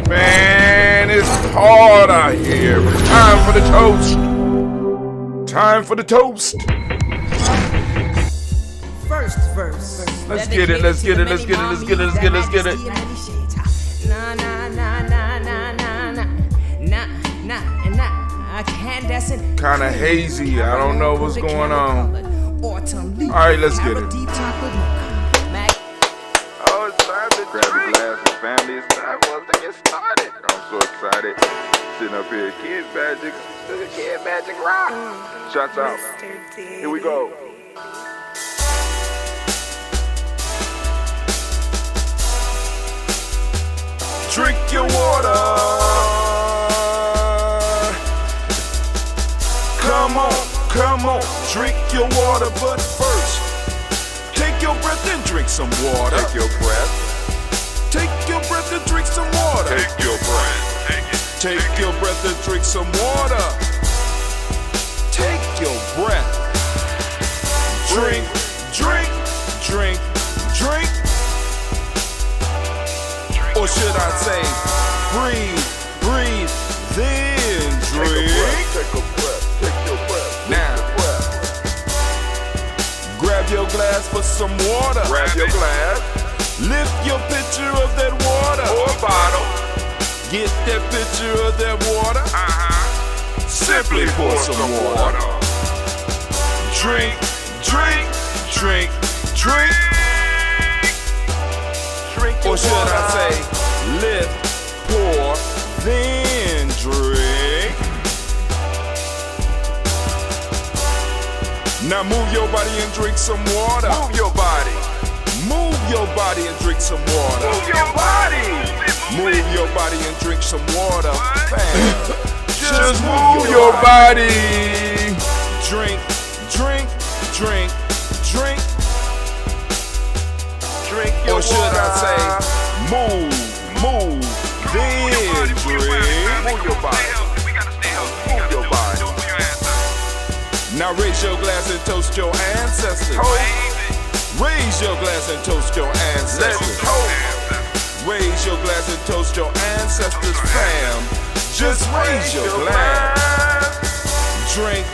Man, it's hard out here. Time for the toast. Time for the toast. First verse. Let's get it. Let's get it. Let's get it. Let's get it. Let's get it. Let's get it. Nah, nah, nah, nah, nah, nah, nah, nah, nah. I can't. That's it. Kind of hazy. I don't know what's going on. All right, let's get it. Oh, it's time to grab a glass of family. It's time for us to get started. I'm so excited. Sitting up here, Kid Magic Rock. Shots out. Here we go. Drink your water. Come on, drink your water. But first, take your breath and drink some water. Take your breath. Take your breath and drink some water. Take your breath. Take your breath and drink some water. Take your breath. Drink, drink, drink, drink. Or should I say, breathe, breathe, then drink. Take a breath. Take your breath. Now, grab your glass for some water. Grab your glass. Lift your pitcher of that water. Or a bottle. Get that pitcher of that water. Simply pour some water. Drink, drink, drink, drink. Drink your Or should water. I say, lift, pour, then drink. Now move your body and drink some water. Move your body. Move your body and drink some water. Move your body. Move your body and drink some water. Bam. Just move your body. Drink, drink, drink, drink. Drink your Or should water. I say, move, then drink. Move your body. Move your body. Now raise your glass and toast your ancestors. Raise your glass and toast your Let's ancestors. toast. Raise your glass and toast your ancestors, fam. Just raise your glass. Drink,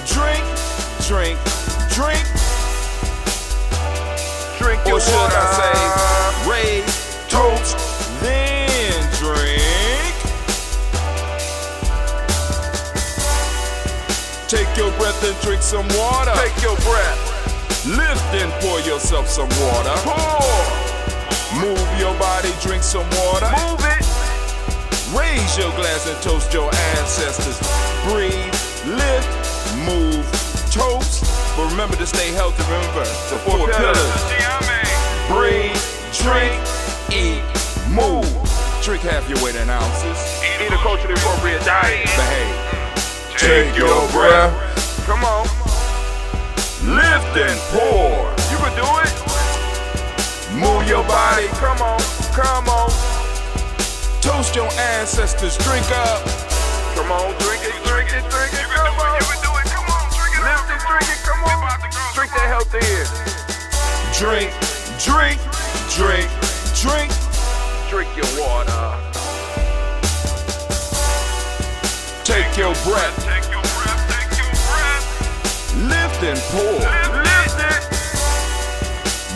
drink, drink, drink. Drink your Or should water. I say, raise, toast, then drink. Take your breath and drink some water. Take your breath. Lift and pour yourself some water. Pour. Move your body, drink some water. Move it. Raise your glass and toast your ancestors. Breathe, lift, move, toast. But remember to stay healthy. Remember the four pillars. Breathe, drink, eat, move. Drink half your weight in ounces. Eat a culturally appropriate diet. Behave. Take your breath. Come on. Lift and pour. You can do it. Move your body. Come on. Come on. Toast your ancestors. Drink up. Come on. Drink it. Drink it. Drink it. Come on. You can do it. Come on. Drink it. Lift it. Drink it. Come on. Drink that health in. Drink, drink, drink, drink. Drink your water. Take your breath. Take your breath. Take your breath. Lift and pour. Lift it.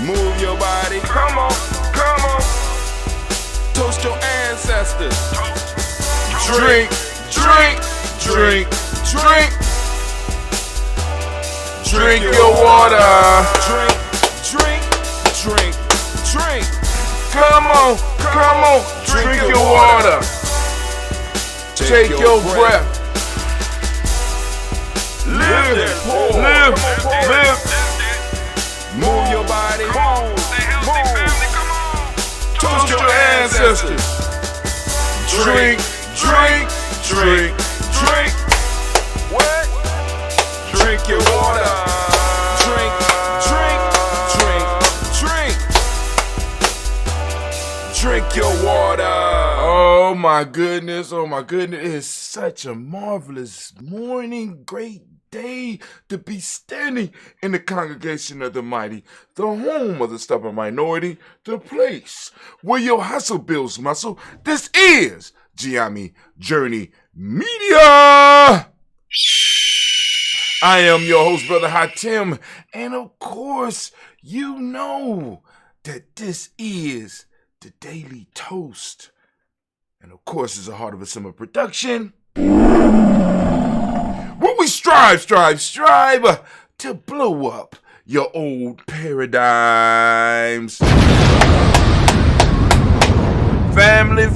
Move your body. Come on. Come on. Toast your ancestors. Drink, drink, drink, drink. Drink your water. Drink, drink, drink, drink. Come on. Come on. Drink your water. Take your breath. Lift and pour. Lift. Lift. Move your body. Move. Toast your ancestors. Drink, drink, drink, drink. What? Drink your water. Drink, drink, drink, drink. Drink your water. Oh my goodness, oh my goodness. It is such a marvelous morning, great day to be standing in the congregation of the mighty, the home of the stubborn minority, the place where your hustle builds muscle. This is Gianni Journey Media. I am your host, Brother Hatim, and of course, you know that this is the Daily Toast. And of course, it's a Heart of a Summer production. Where we strive to blow up your old paradigms. Family,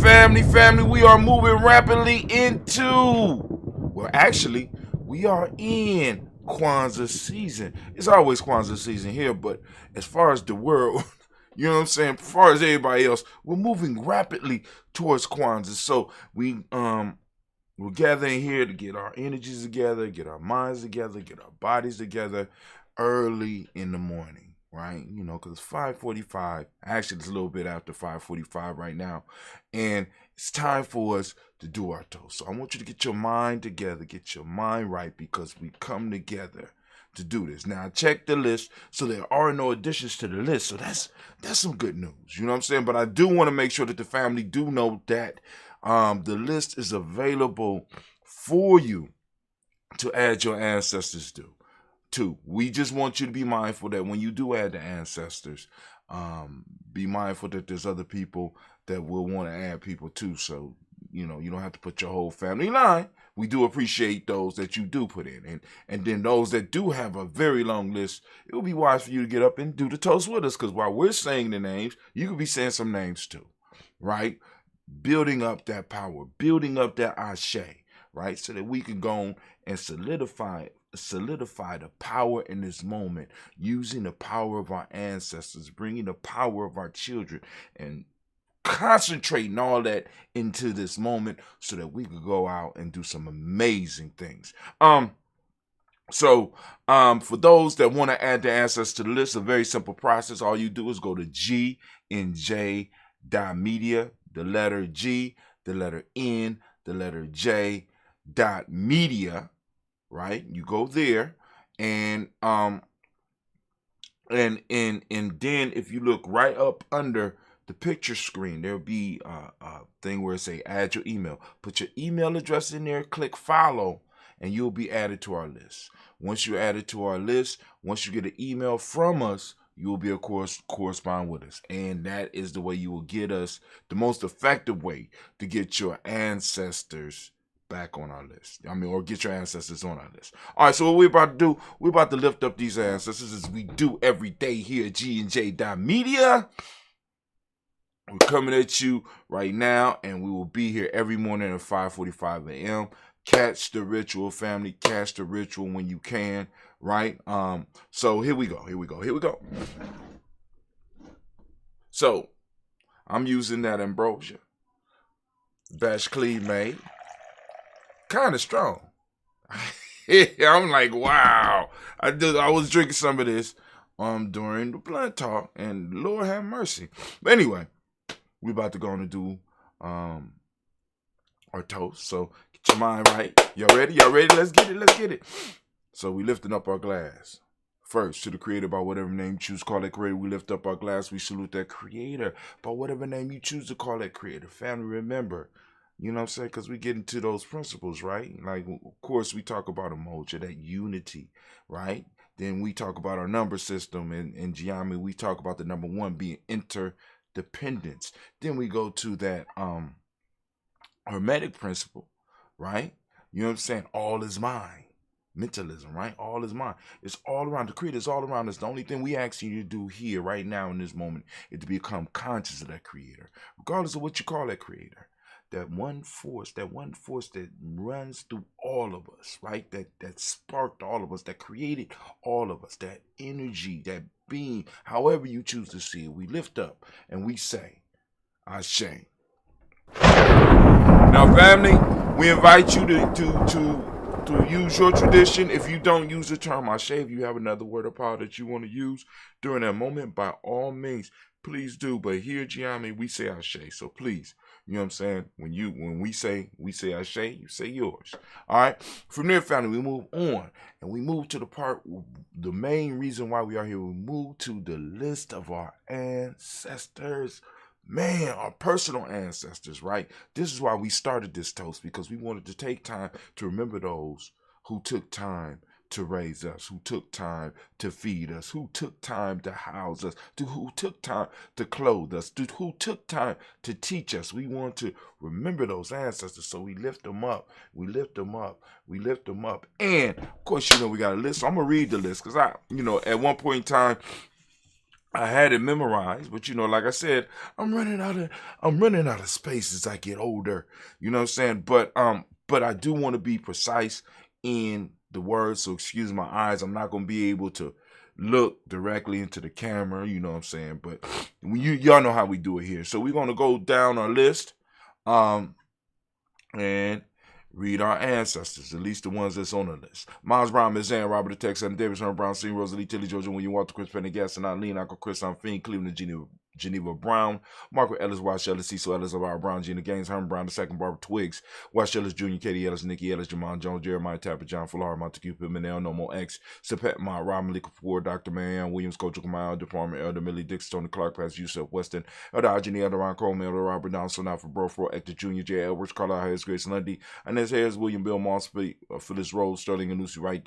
we are moving rapidly we are in Kwanzaa season. It's always Kwanzaa season here, but as far as the world, you know what I'm saying, as far as everybody else, we're moving rapidly towards Kwanzaa. So we're gathering here to get our energies together, get our minds together, get our bodies together early in the morning, right? You know, because it's 5:45. Actually, it's a little bit after 5:45 right now. And it's time for us to do our toast. So I want you to get your mind together, get your mind right, because we come together to do this. Now, I checked the list, so there are no additions to the list. So that's some good news. You know what I'm saying? But I do want to make sure that the family do know that the list is available for you to add your ancestors to. We just want you to be mindful that when you do add the ancestors, be mindful that there's other people that will want to add people too. So, you know, you don't have to put your whole family line. We do appreciate those that you do put in. And then those that do have a very long list, it would be wise for you to get up and do the toast with us, because while we're saying the names, you could be saying some names too, right? Building up that power, building up that ashe, right? So that we can go and solidify the power in this moment, using the power of our ancestors, bringing the power of our children, and concentrating all that into this moment so that we could go out and do some amazing things. So for those that want to add the ancestors to the list, a very simple process. All you do is go to gnj.media, the letter G, the letter N, the letter J, .media, right? You go there, and then if you look right up under the picture screen, there'll be a thing where it say add your email. Put your email address in there, click follow, and you'll be added to our list. Once you're added to our list, once you get an email from us, you will be, of course, correspond with us. And that is the way you will get us, the most effective way to get your ancestors back on our list. Or get your ancestors on our list. All right, so what we're about to do, we're about to lift up these ancestors as we do every day here at GNJ.media. We're coming at you right now, and we will be here every morning at 5:45 a.m. Catch the ritual, family. Catch the ritual when you can, right? So here we go. So I'm using that ambrosia. Bash Cleve made. Kind of strong. I'm like, wow. I was drinking some of this during the blunt talk, and Lord have mercy. But anyway, we're about to go on and do our toast. So get your mind right. Y'all ready? Let's get it. So we lifting up our glass. First, to the creator, by whatever name you choose to call that creator. We lift up our glass. We salute that creator by whatever name you choose to call that creator. Family, remember, you know what I'm saying? Because we get into those principles, right? Like, of course, we talk about emoji, that unity, right? Then we talk about our number system. In geometry, we talk about the number one being interdependence. Then we go to that Hermetic principle, right? You know what I'm saying? All is mine. Mentalism, right? All is mine. It's all around. The creator is all around us. The only thing we ask you to do here, right now, in this moment, is to become conscious of that creator, regardless of what you call that creator. That one force that runs through all of us, right? That sparked all of us, that created all of us, that energy, that being, however you choose to see it, we lift up and we say, Ashe. Now, family, we invite you to use your tradition. If you don't use the term Ashe, if you have another word or power that you want to use during that moment, by all means, please do. But here, Gianni, we say Ashe. So please You know what I'm saying? When we say Ashe, you say yours. All right. From there, family, we move on. And we move to the part, the main reason why we are here. We move to the list of our ancestors. Man, our personal ancestors, right? This is why we started this toast, because we wanted to take time to remember those who took time to raise us, who took time to feed us, who took time to house us, who took time to clothe us, who took time to teach us. We want to remember those ancestors, so we lift them up. We lift them up. We lift them up. And, of course, we got a list. So I'm going to read the list because at one point in time, I had it memorized, but like I said, I'm running out of space as I get older. You know what I'm saying? But I do want to be precise in the words, so excuse my eyes. I'm not gonna be able to look directly into the camera, you know what I'm saying? But y'all know how we do it here. So we're gonna go down our list, and read our ancestors, at least the ones that's on the list. Miles Brown, Miss Ann, Robert the Tex, Adam Davis, Herman Brown, C. Rosalie, Tilly, Georgia, William Walter, Chris Pendergast, and Lean, Uncle Chris, I'm Fiend, Cleveland, Geneva Brown, Margaret Ellis, Wash Ellis, Cecil Ellis, Elvira Brown, Gina Gaines, Herman Brown II, Barbara Twiggs, Wash Ellis Jr., Katie Ellis, Nikki Ellis, Jamon Jones, Jeremiah Tapper, John Fuller, Montague Pittman, No More X, Sepet Mott, Rob Malika Kapoor, Dr. Marianne Williams, Coach Kamal, Department, Elder Millie Dix, Tony Clark, Pastor Yusuf Weston, Elder Ajani, Elder Ron Coleman, Elder Robert Donaldson, now for Burford, Hector Jr., J. Edwards, Carlisle Harris, Grace Lundy, Inez Harris, William Bill Moss, Phyllis Rose, Sterling and Lucy Wright,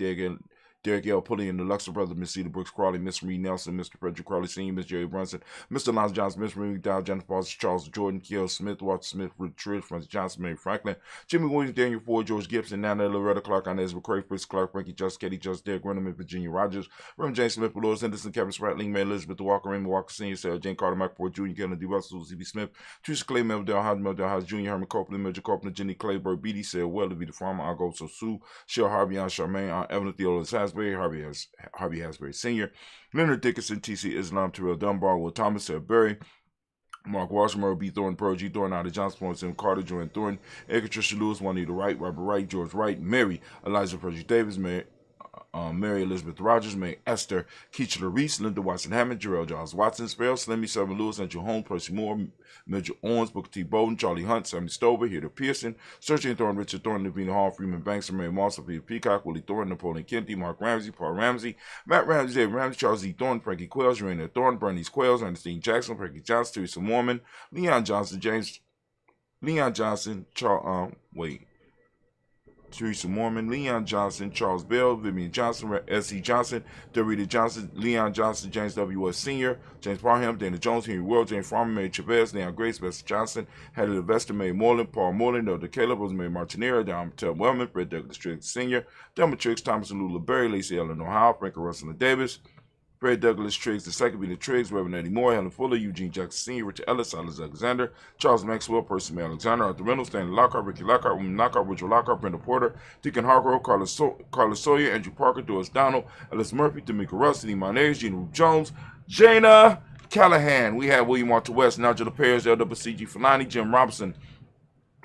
Derek L. Pulliam, the Luxor Brothers, Miss Cedar Brooks Crawley, Miss Marie Nelson, Mr. Frederick Crawley Sr., Miss Jerry Brunson, Mr. Lance Johnson, Miss Marie McDowell, Jennifer Foster, Charles Jordan, Kiel Smith, Walter Smith, Richard Francis Johnson, Mary Franklin, Jimmy Williams, Daniel Ford, George Gibson, Nana Loretta Clark, Inez McCray, Fritz Clark, Frankie Just, Katie Just, Derek Renneman, Virginia Rogers, Reverend James Smith, Dolores Henderson, Kevin Spratling, Mary Elizabeth Walker, Raymond Walker Sr., Sarah Jane Carter, Mike Ford Jr., Kevin D. Russell, Z.B. Smith, Teresa Clay, Meldell House Jr., Herman Copeland, Major Copeland, Jenny Clayburg, Beatty, Sarah Weller, the farmer, Argo Sue, Cheryl Harvey, Aunt Charmaine, Aunt Evelyn Theodore Hasbury, Harvey Hasbury Sr., Leonard Dickinson, T.C. Islam, Terrell Dunbar, Will Thomas, Sarah Berry, Mark Washington, B. Thornton, Pearl G. Thornton, Ida Johnson, Florence M. Carter, Joanne Thornton, Edgar Trisha Lewis, Juanita Wright, Robert Wright, George Wright, Mary, Eliza Percy Davis, Mary Elizabeth Rogers, May Esther, Keachler Reese, Linda Watson Hammond, Jarrell Giles Watson, Spell, Slimmy, Severn Lewis, Andrew Holmes, Percy Moore, Mitchell Owens, Booker T. Bowden, Charlie Hunt, Sammy Stover, Heather Pearson, Sergeant Thornton, Richard Thornton, Navina Hall, Freeman Banks, Mary Moss, Peter Peacock, Willie Thornton, Napoleon Kennedy, Mark Ramsey, Paul Ramsey, Matt Ramsey, David Ramsey, Charles E. Thornton, Frankie Quells, Urania Thornton, Bernice Quells, Ernestine Jackson, Frankie Johnson, Teresa Mormon, Leon Johnson, Teresa Mormon, Leon Johnson, Charles Bell, Vivian Johnson, S.E. Johnson, Dorita Johnson, Leon Johnson, James W. S. Sr., James Parham, Dana Jones, Henry World, James Farmer, Mary Chavez, Leon Grace, Bester Johnson, Hattie Levester, May Moreland, Paul Moreland, Elder Caleb, Rosemary Martinera, Don Tel Wellman, Fred Douglas Triggs Sr., Delma Triggs, Thomas and Lula Berry, Lacey Ellen O'Hara, Frank Russell Davis, Fred Douglas Triggs, the second being Triggs, Reverend Eddie Moore, Helen Fuller, Eugene Jackson Sr., Richard Ellis, Silas Alexander, Charles Maxwell, Percy May Alexander, Arthur Reynolds, Stanley Lockhart, Ricky Lockhart, William Lockhart, Richard Lockhart, Brenda Porter, Deacon Hargrove, Carlos Sawyer, Andrew Parker, Doris Donald, Ellis Murphy, Tamika Russ, Lee Monez, Gina Ruth Jones, Jana Callahan. We have William Walter West, Nigel Perez, LWCG Fulani, Jim Robinson,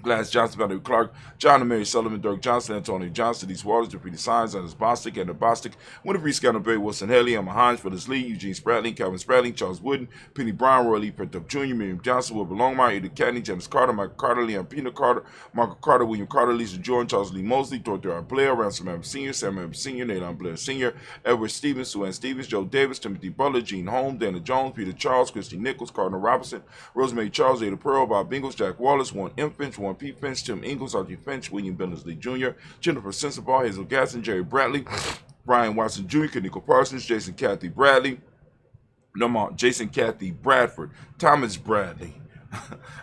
Glass Johnson, Valerie Clark, John and Mary Sullivan, Dirk Johnson, Antonio Johnson, These Waters, Deputy Signs, Anders Bostic, Anna Bostic, Winifred Scanner, Barry Wilson Haley, Emma Hines, Phyllis Lee, Eugene Spratling, Calvin Spratling, Charles Wooden, Penny Brown, Roy Lee Pintup Jr., Miriam Johnson, Wilbur Longmire, Edith Cadney, James Carter, Michael Carter, Leon Pina Carter, Michael Carter, William Carter, Lisa Jordan, Charles Lee Mosley, Dorothy R. Blair, Ransom M. Sr., Sam M. Sr., Nathan Blair Sr., Edward Stevens, Sue Ann Stevens, Joe Davis, Timothy Butler, Gene Holmes, Dana Jones, Peter Charles, Christy Nichols, Cardinal Robinson, Rosemary Charles, Ada Pearl, Bob Bingles, Jack Wallace, Warren M. Finch, Warren P. Finch, Tim Ingalls, R.G. Finch, William Billingsley Jr., Jennifer Sensabaugh, Hazel Gasson, Jerry Bradley, Brian Watson Jr., Kaniko Parsons, Jason Kathy Bradley, Jason Kathy Bradford, Thomas Bradley,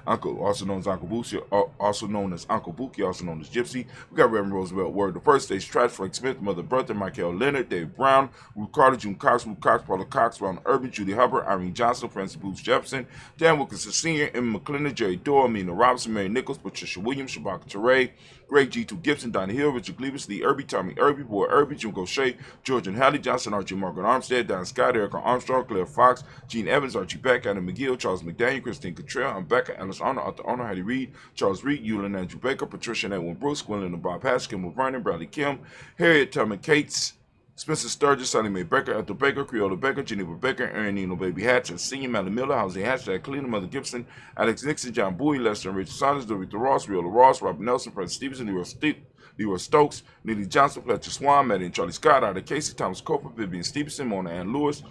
Uncle, also known as Uncle Buki, also known as Uncle Buki, also known as Gypsy. We got Reverend Roosevelt Word, the first stage Trash, Frank Smith, Mother Bertha, Michael Leonard, Dave Brown, Ruth Carter, June Cox, Ruth Cox, Paula Cox, Ron Urban, Judy Hubbard, Irene Johnson, Francis Booth Jefferson, Dan Wilkinson Sr., Emma McClendon, Jerry Dorr, Amina Robinson, Mary Nichols, Patricia Williams, Shabaka Teray, Greg G2 Gibson, Donnie Hill, Richard Gleavis, Lee Irby, Tommy Irby, Boy Irby, Jim Gaucher, George and Hallie Johnson, Archie Margaret Armstead, Don Scott, Erica Armstrong, Claire Fox, Gene Evans, Archie Beck, Adam McGill, Charles McDaniel, Christine Cottrell, Becca, Alice Honor, Arthur Honor, Hattie Reed, Charles Reed, Eulin Andrew Baker, Patricia and Edwin Bruce, Gwendolyn and Bob Haskell, Vernon, Bradley Kim, Harriet Tubman Cates, Spencer Sturgis, Sally Mae Baker, Ethel Baker, Creola Baker, Geneva Baker, Aaron Nino Baby Hatch, Senior Mally Miller, Jose Hatch, Jack Cleveland, Mother Gibson, Alex Nixon, John Bowie, Lester and Richard Saunders, Dorita Ross, Riola Ross, Robert Nelson, Fred Stevenson, Leroy Stokes, Neely Johnson, Fletcher Swan, Maddie and Charlie Scott, Ida Casey, Thomas Coper, Vivian Stevenson, Mona Ann Lewis,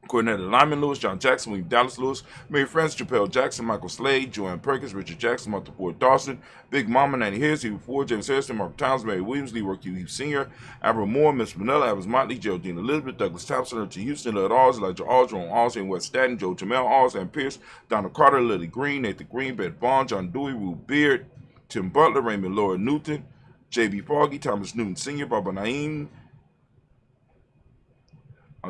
Cornetta Lyman Lewis, John Jackson, William Dallas Lewis, Mary Frances, Chappelle Jackson, Michael Slade, Joanne Perkins, Richard Jackson, Martha Ford Dawson, Big Mama, Nanny Harris, Hugh Ford, James Harrison, Mark Towns, Mary Williams, Leroy Q. Hughes Sr., Abra Moore, Miss Manila, Evans Motley, Geraldine Elizabeth, Douglas Thompson, Richard Houston, Led Alls, Elijah Alls, Jerome Alls, and West Staten, Joe Jamel Alls, Ann Pierce, Donna Carter, Lily Green, Nathan Green, Beth Bond, John Dewey, Rue Beard, Tim Butler, Raymond Laura Newton, J.B. Foggy, Thomas Newton Sr., Baba Naeem,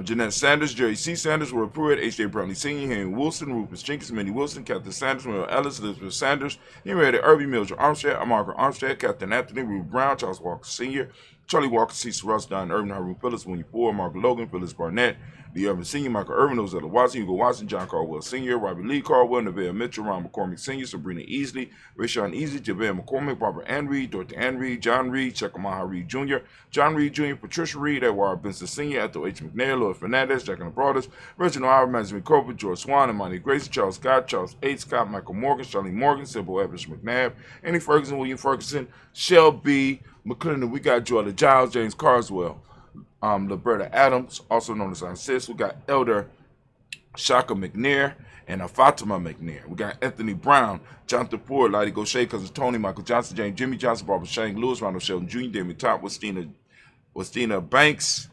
Jeanette Sanders, Jerry C. Sanders, Roy Pruitt, H.J. Brownlee Sr., Henry Wilson, Rufus Jenkins, Minnie Wilson, Captain Sanders, Will Ellis, Elizabeth Sanders, Henrietta Irby, Mildred Armstead, Margaret Armstead, Captain Anthony, Ruth Brown, Charles Walker Sr., Charlie Walker, Cecil Russ, Don Irvin, Harun Phillips, William Ford, Margaret Logan, Phyllis Barnett, Lee Irvin Sr., Michael Irvin, Ozella Watson, Hugo Watson, John Caldwell Sr., Robbie Lee Caldwell, Neville Mitchell, Ron McCormick Sr., Sabrina Easley, Rashawn Easley, JaVale McCormick, Barbara Ann Reed, Dorothy Ann Reed, John Reed, Chekamaha Reed Jr., John Reed Jr., Patricia Reed, Edward Benson Sr., Ethel H. McNair, Lloyd Fernandez, Jack and the Brothers, Reginald Howard, Benjamin Coper, George Swan, Imani Grayson, Charles Scott, Charles H. Scott, Michael Morgan, Charlie Morgan, Sybil Evans McNabb, Annie Ferguson, William Ferguson, Shelby McClendon. We got Joella Giles, James Carswell, Liberta Adams, also known as Aunt Sis. We got Elder Shaka McNair and Fatima McNair. We got Anthony Brown, Jonathan Ford, Lottie Gaucher, Cousin Tony, Michael Johnson, James Jimmy Johnson, Barbara Shane Lewis, Ronald Sheldon Jr., Damien Top, Westina Banks,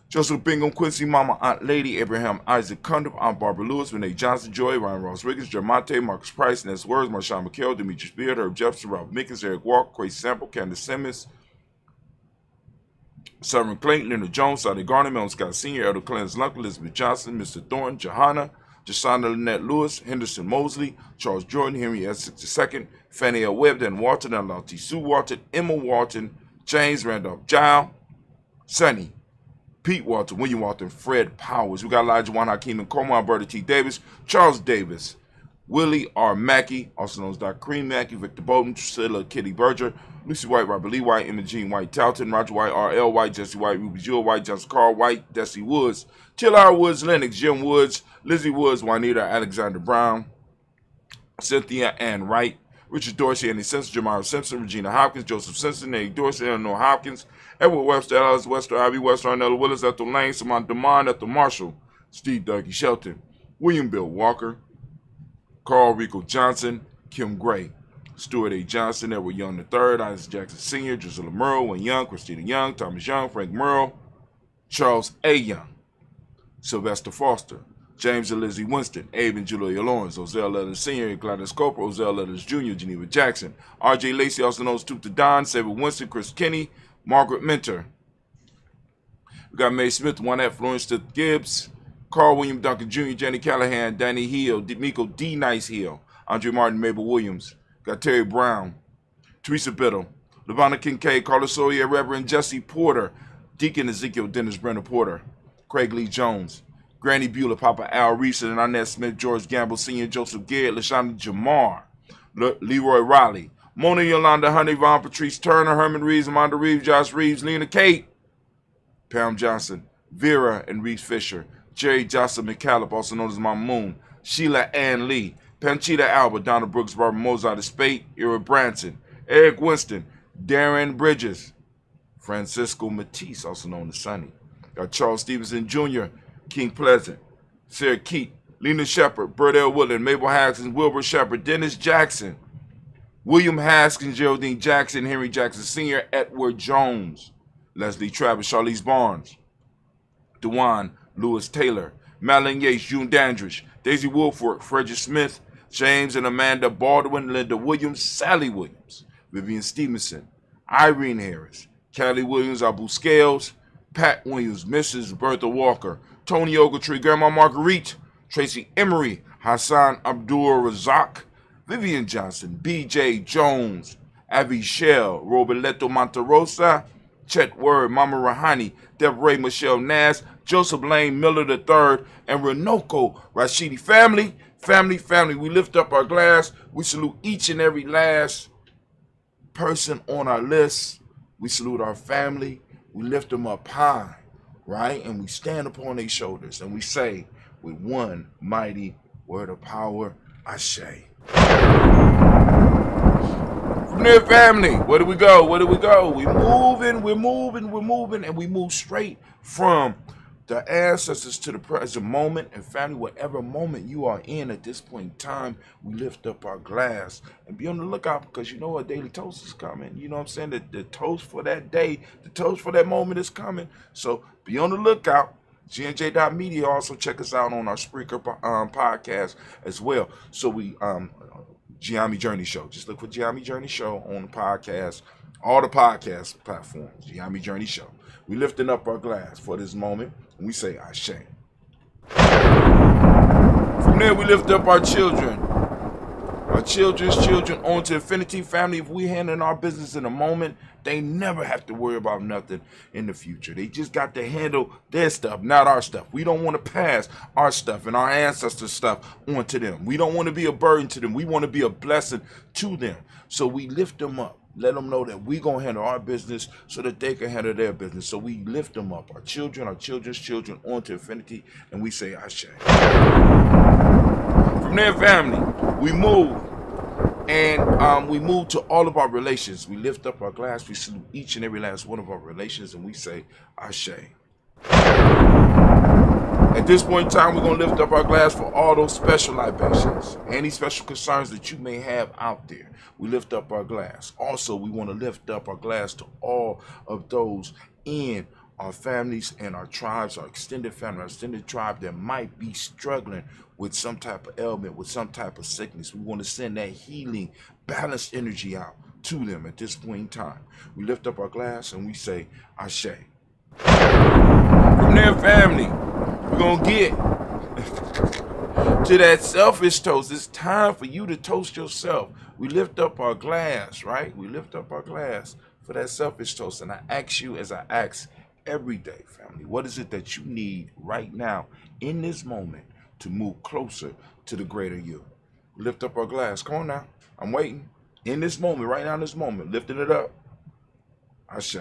Joseph Bingham, Quincy Mama, Aunt Lady, Abraham Isaac Cundiff, Aunt Barbara Lewis, Renee Johnson, Joy, Ryan Ross Riggins, Jermonte, Marcus Price, Ness Words, Marshawn McHale, Demetrius Beard, Herb Jefferson, Rob Mickens, Eric Walker, Quay Sample, Candace Simmons, Southern Clayton, Leonard Jones, Sadi Garner, Melon Scott Sr., Elder Clarence Lunk, Elizabeth Johnson, Mr. Thornton, Johanna, Jasana Lynette Lewis, Henderson Mosley, Charles Jordan, Henry S. II, Fannie L. Webb, Dan Walton, Alonti Sue Walton, Emma Walton, James Randolph Giles, Sonny, Pete Walton, William Walton, Fred Powers. We got Elijah Juan Hakeem and Coleman, Alberta T. Davis, Charles Davis, Willie R. Mackey, also known as Dr. Cream Mackey, Victor Bolton, Priscilla Kitty Berger, Lucy White, Robert Lee White, Emma Jean White, Talton, Roger White, R.L. White, Jesse White, Ruby Jewel White, Johnson Carl White, Desi Woods, Till Woods, Lennox, Jim Woods, Lizzie Woods, Juanita Alexander Brown, Cynthia Ann Wright, Richard Dorsey, Andy Simpson, Jamara Simpson, Regina Hopkins, Joseph Simpson, Eddie Dorsey, Eleanor Hopkins, Edward Webster, Alice Wester, Ivy Wester, Arnella Willis, Ethel Lane, Samantha Demond, Ethel Marshall, Steve Dougie Shelton, William Bill Walker, Carl Rico Johnson, Kim Gray, Stuart A. Johnson, Edward Young III, Isaac Jackson Sr., Drusilla Merle, Wayne Young, Christina Young, Thomas Young, Frank Merle, Charles A. Young, Sylvester Foster, James and Lizzie Winston, Abe and Julia Lawrence, Ozell Letters Sr., Gladys Coper, Ozell Letters Jr., Geneva Jackson, R.J. Lacey, also known as Toot the Don, Saber Winston, Chris Kinney, Margaret Minter. We got Mae Smith, Juanette Florence Gibbs, Carl William Duncan Jr., Jenny Callahan, Danny Hill, Miko D. Nice Hill, Andre Martin, Mabel Williams. Got Terry Brown, Teresa Biddle, Lavonna Kincaid, Carlos Sawyer, Reverend Jesse Porter, Deacon Ezekiel Dennis Brenner Porter, Craig Lee Jones, Granny Beulah, Papa Al Reese, and Annette Smith, George Gamble Sr., Joseph Garrett, LaShonda Jamar, Leroy Riley, Mona Yolanda, Honey Von, Patrice Turner, Herman Reeves, Amanda Reeves, Josh Reeves, Lena Kate, Pam Johnson, Vera and Reese Fisher, Jerry Jocelyn McCallop, also known as Mama Moon, Sheila Ann Lee, Panchita Alba, Donna Brooks, Barbara Mozart, Spate, Ira Branson, Eric Winston, Darren Bridges, Francisco Matisse, also known as Sonny. Got Charles Stevenson Jr., King Pleasant, Sarah Keat, Lena Shepard, Bert L. Woodland, Mabel Haskins, Wilbur Shepard, Dennis Jackson, William Haskins, Geraldine Jackson, Henry Jackson Sr., Edward Jones, Leslie Travis, Charlize Barnes, DeJuan Lewis Taylor, Madeline Yates, June Dandridge, Daisy Wolford, Frederick Smith, James and Amanda Baldwin, Linda Williams, Sally Williams, Vivian Stevenson, Irene Harris, Callie Williams, Abu Scales, Pat Williams, Mrs. Bertha Walker, Tony Ogletree, Grandma Marguerite, Tracy Emery, Hassan Abdul Razak, Vivian Johnson, B.J. Jones, Avi Shell, Roberto Monterosa, Chet Word, Mama Rahani, Deborah Michelle Nass, Joseph Lane Miller III, and Renoko Rashidi. Family, we lift up our glass. We salute each and every last person on our list. We salute our family. we lift them up high, right? And we stand upon their shoulders and we say with one mighty word of power, Ashe. From there, family, where do we go? Where do we go? We're moving, and we move straight from the ancestors to the present moment. And family, whatever moment you are in at this point in time, we lift up our glass and be on the lookout, because you know a daily toast is coming. You know what I'm saying? The toast for that day, the toast for that moment is coming. So be on the lookout. GNJ.media. Also check us out on our Spreaker podcast as well. So we Giami Journey Show. Just look for Giami Journey Show on the podcast, all the podcast platforms. Giami Journey Show. We lifting up our glass for this moment, and we say Ashe. From there, we lift up our children, our children's children, on to infinity. Family, if we handle our business in a moment, they never have to worry about nothing in the future. They just got to handle their stuff, not our stuff. We don't want to pass our stuff and our ancestors' stuff on to them. We don't want to be a burden to them. We want to be a blessing to them. So we lift them up. Let them know that we're going to handle our business so that they can handle their business. So we lift them up, our children, our children's children, on to infinity, and we say Ashe. From there, family, we move. And we move to all of our relations. We lift up our glass. We salute each and every last one of our relations, and we say Ashe. At this point in time, we're going to lift up our glass for all those special libations, any special concerns that you may have out there. We lift up our glass. Also, we want to lift up our glass to all of those in our families and our tribes, our extended family, our extended tribe that might be struggling with some type of ailment, with some type of sickness. We want to send that healing, balanced energy out to them at this point in time. We lift up our glass and we say Ashe. From there, family, we're going to get to that selfish toast. It's time for you to toast yourself. We lift up our glass, right? We lift up our glass for that selfish toast. And I ask you, as I ask every day, family, what is it that you need right now in this moment to move closer to the greater you? Lift up our glass. Come on now. I'm waiting. In this moment, right now in this moment, lifting it up. Ashe.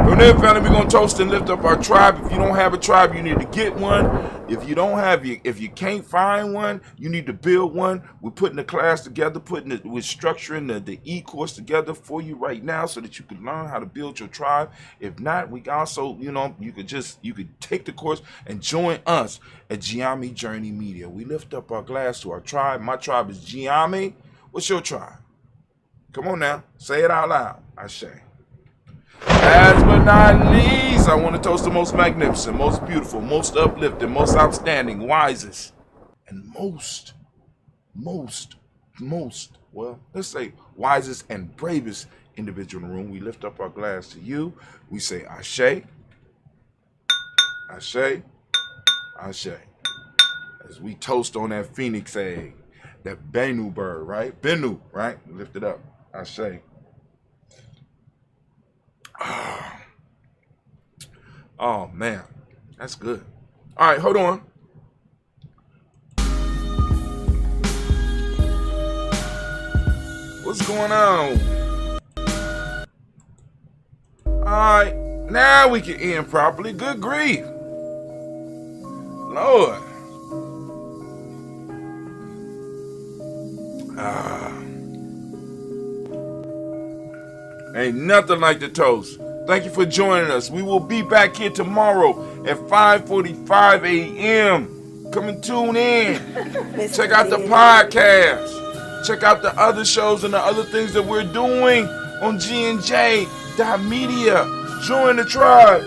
From there, family, we're going to toast and lift up our tribe. If you don't have a tribe, you need to get one. If you don't have, if you can't find one, you need to build one. We're putting the class together, we're structuring the e-course together for you right now so that you can learn how to build your tribe. If not, we also, you could take the course and join us at Giami Journey Media. We lift up our glass to our tribe. My tribe is Giami. What's your tribe? Come on now. Say it out loud. Ashe. Last but not least, I want to toast the most magnificent, most beautiful, most uplifting, most outstanding, wisest, and most, well, let's say wisest and bravest individual in the room. We lift up our glass to you. We say Ashe, Ashe, Ashe. As we toast on that phoenix egg, that Bennu bird, right? Bennu, right? We lift it up. Ashe. Oh man, that's good. All right, hold on. What's going on? All right, now we can end properly. Good grief, Lord. Ain't nothing like the toast. Thank you for joining us. We will be back here tomorrow at 5:45 a.m. Come and tune in. Check out the podcast. Check out the other shows and the other things that we're doing on GNJ.media. Join the tribe.